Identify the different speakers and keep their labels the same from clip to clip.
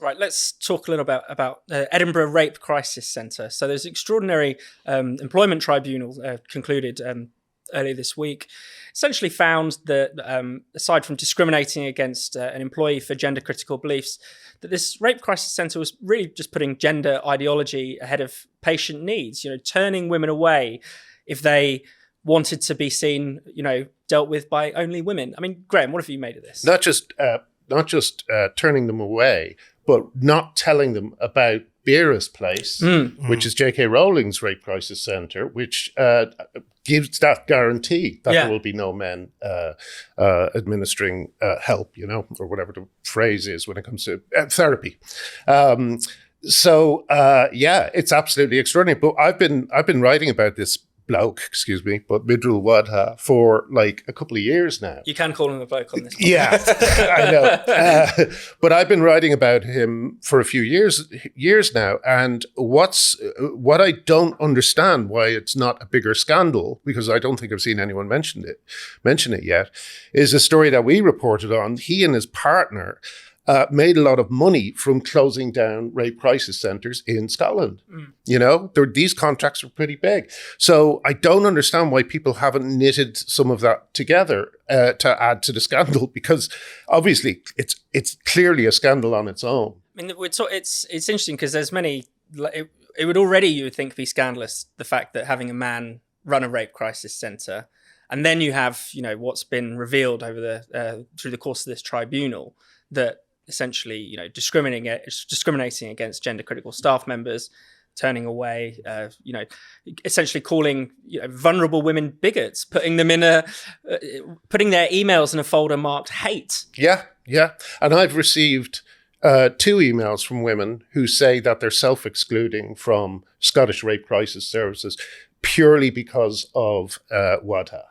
Speaker 1: Right, let's talk a little about Edinburgh Rape Crisis Centre. So there's an extraordinary employment tribunal concluded earlier this week, essentially found that aside from discriminating against an employee for gender critical beliefs, that this Rape Crisis Centre was really just putting gender ideology ahead of patient needs, turning women away if they wanted to be seen, dealt with by only women. I mean, Graham, what have you made of this?
Speaker 2: Not just turning them away, but not telling them about Beera's place, which is J.K. Rowling's Rape Crisis Centre, which gives that guarantee that there will be no men administering help, or whatever the phrase is when it comes to therapy. So it's absolutely extraordinary. But I've been writing about this bloke, but Midrul Wadha, for like a couple of years now.
Speaker 1: You can call him a bloke on this podcast.
Speaker 2: Yeah, I know. But I've been writing about him for a few years now. And what I don't understand why it's not a bigger scandal, because I don't think I've seen anyone mention it yet, is a story that we reported on. He and his partner made a lot of money from closing down rape crisis centres in Scotland. These contracts were pretty big. So I don't understand why people haven't knitted some of that together to add to the scandal, because obviously it's clearly a scandal on its own.
Speaker 1: I mean, it's interesting because there's many. It would already, you would think, be scandalous, the fact that having a man run a rape crisis centre, and then you have what's been revealed over through the course of this tribunal, that essentially, discriminating against gender critical staff members, turning away, essentially calling vulnerable women bigots, putting their emails in a folder marked hate.
Speaker 2: Yeah. And I've received 2 emails from women who say that they're self-excluding from Scottish Rape Crisis Services purely because of Wadha,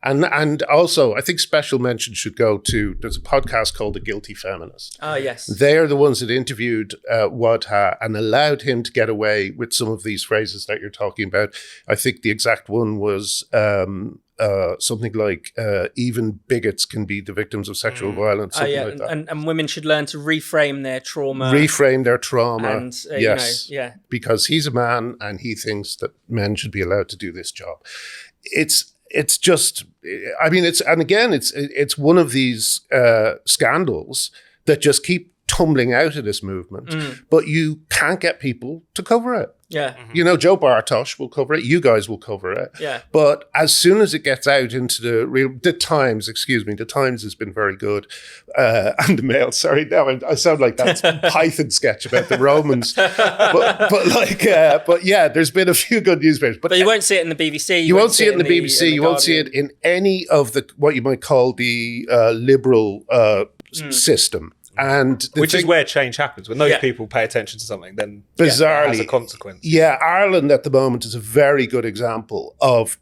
Speaker 2: And also, I think special mention should go to, there's a podcast called The Guilty Feminist.
Speaker 1: Oh, yes.
Speaker 2: They're the ones that interviewed Wadha and allowed him to get away with some of these phrases that you're talking about. I think the exact one was something like, even bigots can be the victims of sexual violence, something like that.
Speaker 1: And women should learn to reframe their trauma.
Speaker 2: And, yes. Because he's a man and he thinks that men should be allowed to do this job. It's just, it's one of these scandals that just keep tumbling out of this movement, but you can't get people to cover it.
Speaker 1: Yeah.
Speaker 2: Joe Bartosh will cover it. You guys will cover it.
Speaker 1: Yeah.
Speaker 2: But as soon as it gets out into the Times has been very good. And the Mail, sorry, now I sound like that Python sketch about the Romans. But there's been a few good newspapers. But
Speaker 1: you won't see it in the BBC.
Speaker 2: You won't see it in the BBC. You won't see it in any of the, what you might call the liberal system.
Speaker 3: Which is where change happens. When those people pay attention to something, then
Speaker 2: bizarrely,
Speaker 3: it has a consequence.
Speaker 2: Yeah, Ireland at the moment is a very good example of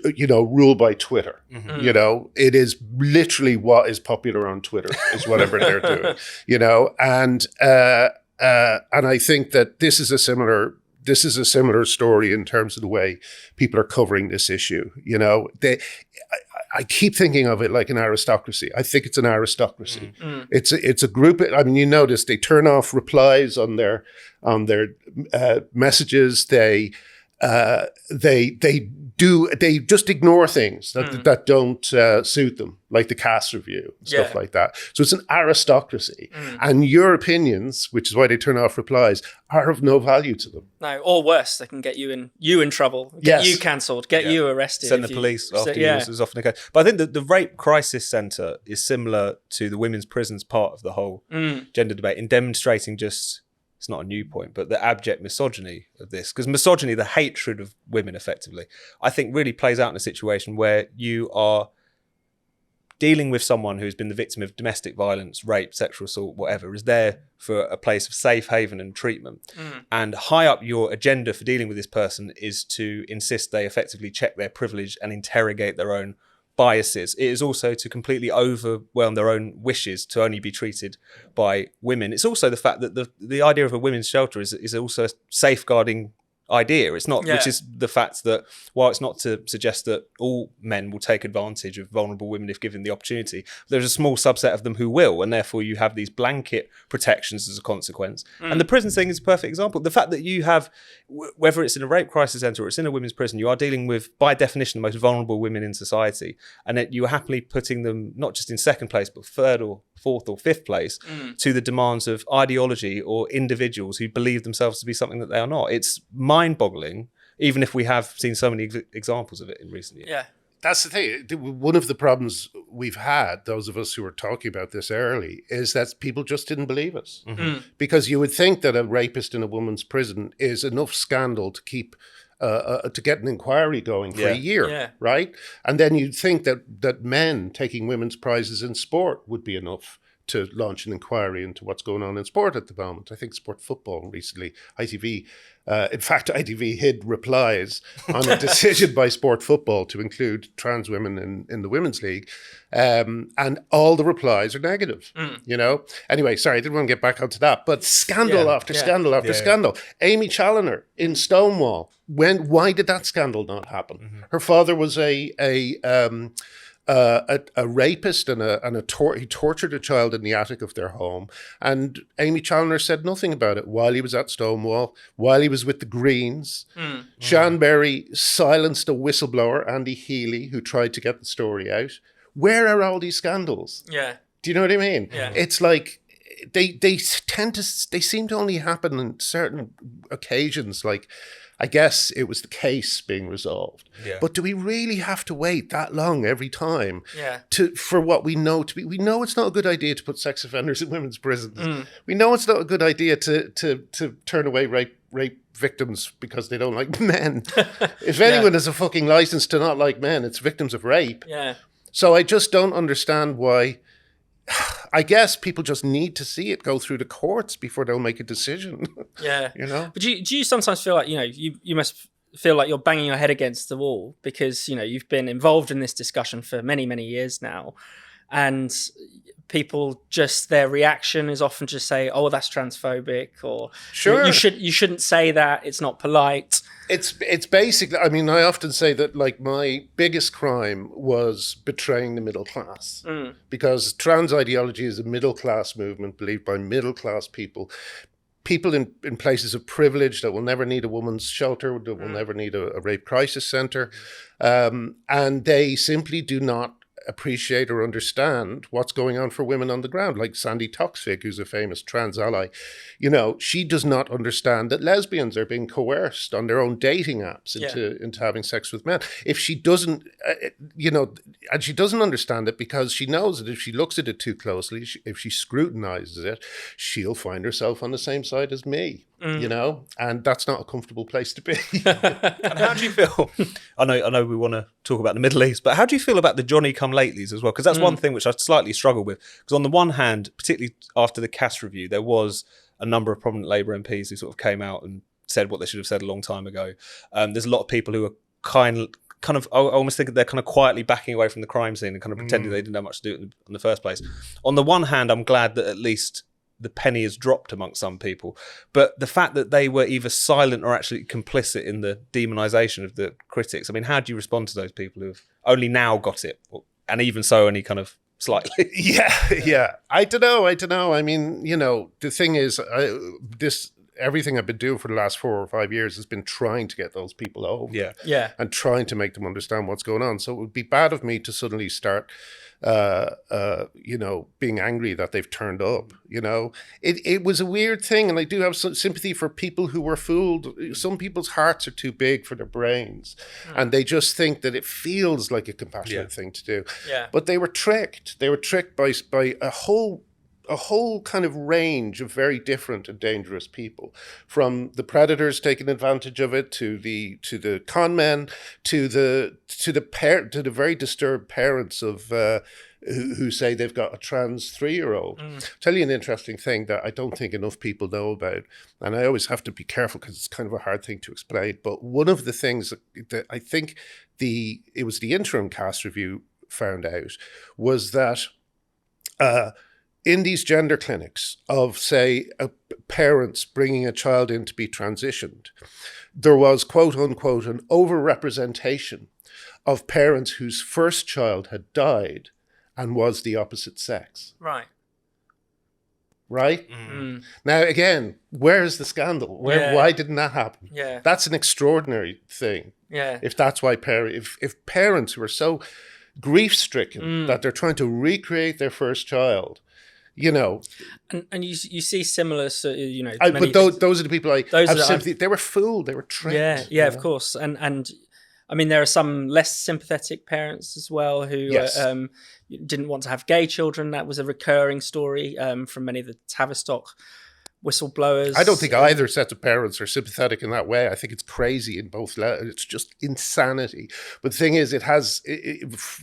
Speaker 2: rule by Twitter. It is literally what is popular on Twitter is whatever they're doing. And I think that this is a similar story in terms of the way people are covering this issue. I keep thinking of it like an aristocracy. I think it's an aristocracy. It's a group. You notice they turn off replies on their messages. They just ignore things that don't suit them, like the cast review, stuff like that. So it's an aristocracy. And your opinions, which is why they turn off replies, are of no value to them.
Speaker 1: No, or worse, they can get you in trouble, get you cancelled, get you arrested.
Speaker 3: Send the police after you, is often the case. But I think the Rape Crisis Centre is similar to the women's prisons part of the whole gender debate in demonstrating just, it's not a new point, but the abject misogyny of this. Because misogyny, the hatred of women effectively, I think really plays out in a situation where you are dealing with someone who's been the victim of domestic violence, rape, sexual assault, whatever, is there for a place of safe haven and treatment. And high up your agenda for dealing with this person is to insist they effectively check their privilege and interrogate their own biases. It is also to completely overwhelm their own wishes to only be treated by women. It's also the fact that the idea of a women's shelter is also safeguarding idea. It's not,
Speaker 1: Yeah.
Speaker 3: which is the fact that, while it's not to suggest that all men will take advantage of vulnerable women if given the opportunity, there's a small subset of them who will, and therefore you have these blanket protections as a consequence. And the prison thing is a perfect example. The fact that you have, whether it's in a rape crisis centre or it's in a women's prison, you are dealing with, by definition, the most vulnerable women in society, and that you are happily putting them not just in second place, but third or fourth or fifth place to the demands of ideology or individuals who believe themselves to be something that they are not. It's mind-boggling, even if we have seen so many examples of it in recent years.
Speaker 1: Yeah.
Speaker 2: That's the thing. One of the problems we've had, those of us who were talking about this early, is that people just didn't believe us. Because you would think that a rapist in a woman's prison is enough scandal to keep to get an inquiry going for a year, right? And then you'd think that men taking women's prizes in sport would be enough to launch an inquiry into what's going on in sport at the moment. I think Sport Football recently, ITV, in fact, ITV hid replies on a decision by Sport Football to include trans women in the Women's League. And all the replies are negative, you know? Anyway, sorry, I didn't want to get back onto that, but scandal after scandal after scandal. Amy Challoner in Stonewall, why did that scandal not happen? Her father was a rapist and he tortured a child in the attic of their home, and Amy Challoner said nothing about it while he was at Stonewall, while he was with the Greens. Sean Berry silenced a whistleblower, Andy Healy, who tried to get the story out. Where are all these scandals?
Speaker 1: Yeah.
Speaker 2: Do you know what I mean?
Speaker 1: Yeah.
Speaker 2: It's like they seem to only happen on certain occasions, like I guess it was the case being resolved.
Speaker 3: Yeah.
Speaker 2: But do we really have to wait that long every time
Speaker 1: Yeah.
Speaker 2: for what we know to be? We know it's not a good idea to put sex offenders in women's prisons. We know it's not a good idea to turn away rape victims because they don't like men. If anyone has a fucking license to not like men, it's victims of rape.
Speaker 1: Yeah.
Speaker 2: So I just don't understand why. I guess people just need to see it go through the courts before they'll make a decision.
Speaker 1: Yeah.
Speaker 2: You know?
Speaker 1: But do you sometimes feel like, you must feel like you're banging your head against the wall because, you've been involved in this discussion for many, many years now. And people just, their reaction is often just say, oh, that's transphobic, or
Speaker 2: Sure.
Speaker 1: you shouldn't say that, it's not polite.
Speaker 2: It's basically, I mean, I often say that like my biggest crime was betraying the middle class because trans ideology is a middle class movement believed by middle class people in places of privilege that will never need a woman's shelter, that will never need a rape crisis centre. And they simply do not appreciate or understand what's going on for women on the ground, like Sandy Toksvig, who's a famous trans ally. She does not understand that lesbians are being coerced on their own dating apps into having sex with men. If she doesn't, and she doesn't understand it because she knows that if she looks at it too closely, if she scrutinizes it, she'll find herself on the same side as me. And that's not a comfortable place to be.
Speaker 3: And how do you feel? I know we want to talk about the Middle East, but how do you feel about the Johnny-come-latelys as well? Because that's one thing which I slightly struggle with. Because on the one hand, particularly after the Cass review, there was a number of prominent Labour MPs who sort of came out and said what they should have said a long time ago. There's a lot of people who are kind of, I almost think that they're kind of quietly backing away from the crime scene and kind of pretending they didn't have much to do in the first place. On the one hand, I'm glad that at least the penny has dropped amongst some people, but the fact that they were either silent or actually complicit in the demonisation of the critics, I mean, how do you respond to those people who have only now got it, and even so only kind of slightly?
Speaker 2: Yeah. I don't know. I mean, the thing is, everything I've been doing for the last 4 or 5 years has been trying to get those people over.
Speaker 1: Yeah.
Speaker 2: And trying to make them understand what's going on. So it would be bad of me to suddenly start being angry that they've turned up. It was a weird thing, and I do have some sympathy for people who were fooled. Some people's hearts are too big for their brains, and they just think that it feels like a compassionate thing to do.
Speaker 1: Yeah.
Speaker 2: But they were tricked. They were tricked by a whole kind of range of very different and dangerous people, from the predators taking advantage of it to the con men to the very disturbed parents of who say they've got a trans 3-year-old. Tell you an interesting thing that I don't think enough people know about, and I always have to be careful because it's kind of a hard thing to explain. But one of the things that I think it was the interim cast review found out was that in these gender clinics of, say, parents bringing a child in to be transitioned, there was, quote unquote, an overrepresentation of parents whose first child had died and was the opposite sex.
Speaker 1: Right.
Speaker 2: Right?
Speaker 1: Mm.
Speaker 2: Now, again, where's the scandal? Why didn't that happen?
Speaker 1: Yeah.
Speaker 2: That's an extraordinary thing.
Speaker 1: Yeah.
Speaker 2: If that's why if parents who are so grief-stricken that they're trying to recreate their first child, you know.
Speaker 1: And you see similar, you know.
Speaker 2: But those are the people I have sympathy. They were fooled. They were tricked.
Speaker 1: Yeah, of course. And I mean, there are some less sympathetic parents as well who didn't want to have gay children. That was a recurring story from many of the Tavistock whistleblowers.
Speaker 2: I don't think either set of parents are sympathetic in that way. I think it's crazy in both. It's just insanity. But the thing is,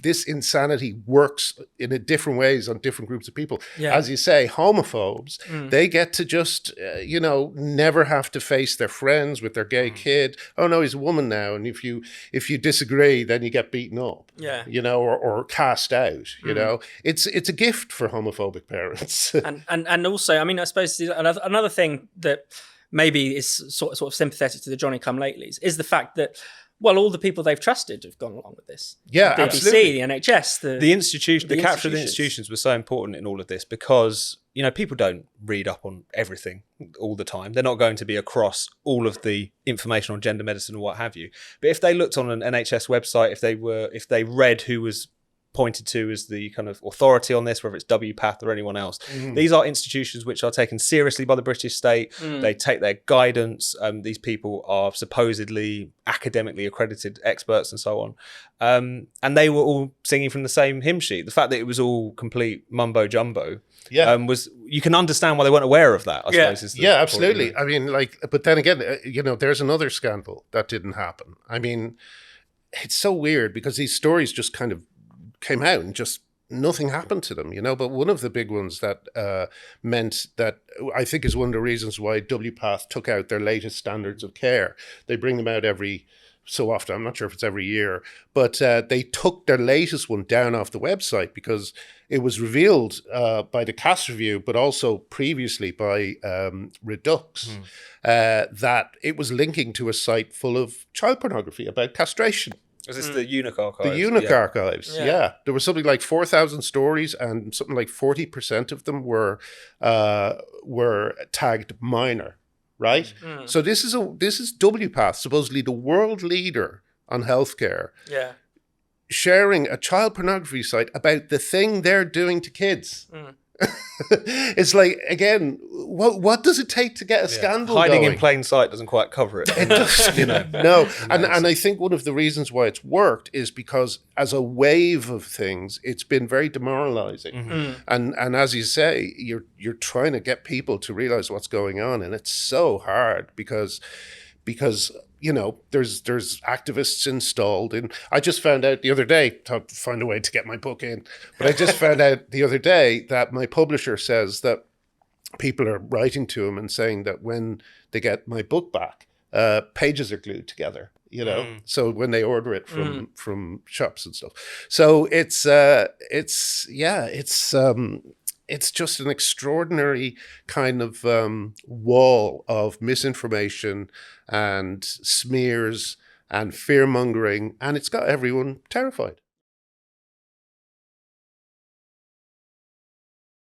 Speaker 2: this insanity works in a different ways on different groups of people.
Speaker 1: Yeah.
Speaker 2: As you say, homophobes, they get to just, never have to face their friends with their gay kid. Oh no, he's a woman now. And if you disagree, then you get beaten up.
Speaker 1: Yeah.
Speaker 2: Or cast out, It's a gift for homophobic parents.
Speaker 1: and also, I mean, I suppose another thing that maybe is sort of sympathetic to the Johnny-come-latelys is the fact that, well, all the people they've trusted have gone along with this.
Speaker 2: Yeah,
Speaker 1: the BBC,
Speaker 2: absolutely.
Speaker 1: the NHS,
Speaker 3: the institution, the capture of the institutions was so important in all of this because, people don't read up on everything all the time. They're not going to be across all of the information on gender medicine or what have you. But if they looked on an NHS website, if they read who was pointed to as the kind of authority on this, whether it's WPATH or anyone else. These are institutions which are taken seriously by the British state. They take their guidance. These people are supposedly academically accredited experts and so on. And they were all singing from the same hymn sheet. The fact that it was all complete mumbo jumbo was, you can understand why they weren't aware of that, I suppose.
Speaker 2: Absolutely. Point. I mean, but then again, there's another scandal that didn't happen. I mean, it's so weird because these stories just kind of came out and just nothing happened to them, But one of the big ones that meant that I think is one of the reasons why WPATH took out their latest standards of care. They bring them out every so often. I'm not sure if it's every year, but they took their latest one down off the website because it was revealed by the Cass Review, but also previously by Redux, that it was linking to a site full of child pornography about castration.
Speaker 3: Was this the Eunuch Archives?
Speaker 2: The Eunuch Archives, yeah. There was something like 4,000 stories and something like 40% of them were tagged minor, right? So this is WPATH, supposedly the world leader on healthcare, sharing a child pornography site about the thing they're doing to kids. It's like, again, what does it take to get a scandal
Speaker 3: hiding
Speaker 2: going?
Speaker 3: in plain sight doesn't quite cover it.
Speaker 2: It does, No, and I think one of the reasons why it's worked is because as a wave of things, it's been very demoralizing. And as you say, you're trying to get people to realize what's going on, and it's so hard because there's activists installed. And I just found out the other day, to find a way to get my book in, but I just found out the other day that my publisher says that people are writing to him and saying that when they get my book back, pages are glued together, so when they order it from shops and stuff. So it's just an extraordinary kind of wall of misinformation and smears and fear-mongering, and it's got everyone terrified.